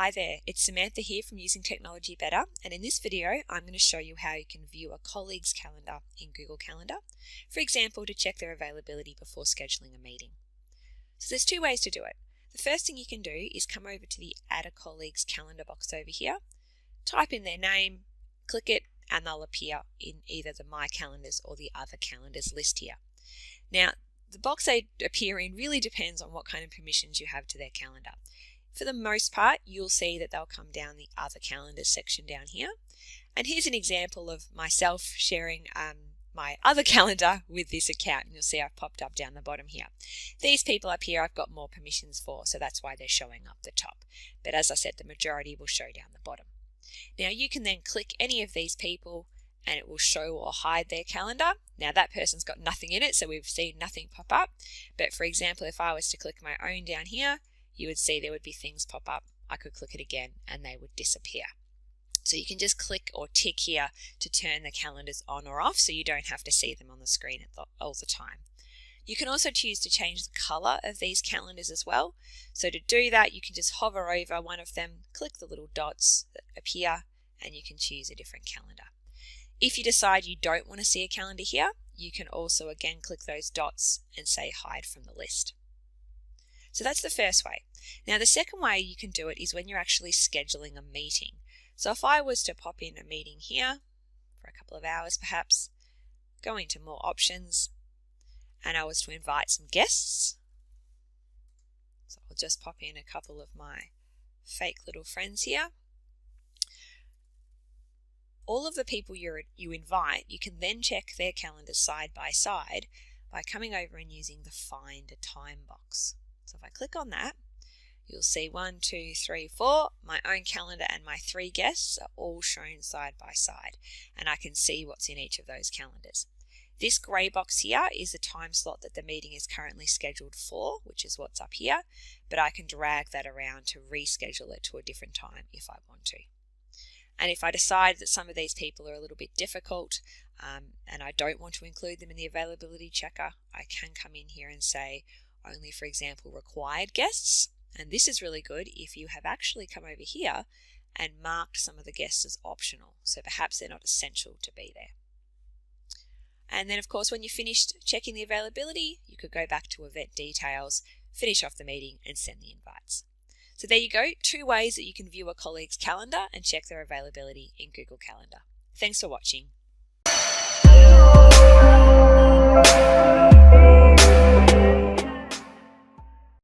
Hi there, it's Samantha here from Using Technology Better, and in this video I'm going to show you how you can view a colleague's calendar in Google Calendar, for example to check their availability before scheduling a meeting. So there's two ways to do it. The first thing you can do is come over to the Add a Colleague's Calendar box over here, type in their name, click it, and they'll appear in either the My Calendars or the Other Calendars list here. Now, the box they appear in really depends on what kind of permissions you have to their calendar. For the most part, you'll see that they'll come down the Other Calendars section down here. And here's an example of myself sharing my other calendar with this account. And you'll see I've popped up down the bottom here. These people up here I've got more permissions for, so that's why they're showing up the top. But as I said, the majority will show down the bottom. Now you can then click any of these people and it will show or hide their calendar. Now that person's got nothing in it, so we've seen nothing pop up. But for example, if I was to click my own down here, you would see there would be things pop up. I could click it again and they would disappear. So you can just click or tick here to turn the calendars on or off so you don't have to see them on the screen all the time. You can also choose to change the color of these calendars as well. So to do that, you can just hover over one of them, click the little dots that appear, and you can choose a different calendar. If you decide you don't want to see a calendar here, you can also again click those dots and say hide from the list. So that's the first way. Now the second way you can do it is when you're actually scheduling a meeting. So if I was to pop in a meeting here for a couple of hours perhaps, go into more options, and I was to invite some guests. So I'll just pop in a couple of my fake little friends here. All of the people you invite, you can then check their calendars side by side by coming over and using the Find a Time box. So if I click on that, you'll see 1, 2, 3, 4, my own calendar and my 3 guests are all shown side by side, and I can see what's in each of those calendars. This grey box here is the time slot that the meeting is currently scheduled for, which is what's up here, but I can drag that around to reschedule it to a different time if I want to. And if I decide that some of these people are a little bit difficult and I don't want to include them in the availability checker, I can come in here and say only, for example, required guests. And this is really good if you have actually come over here and marked some of the guests as optional. So perhaps they're not essential to be there. And then of course, when you're finished checking the availability, you could go back to event details, finish off the meeting and send the invites. So there you go, 2 ways that you can view a colleague's calendar and check their availability in Google Calendar. Thanks for watching.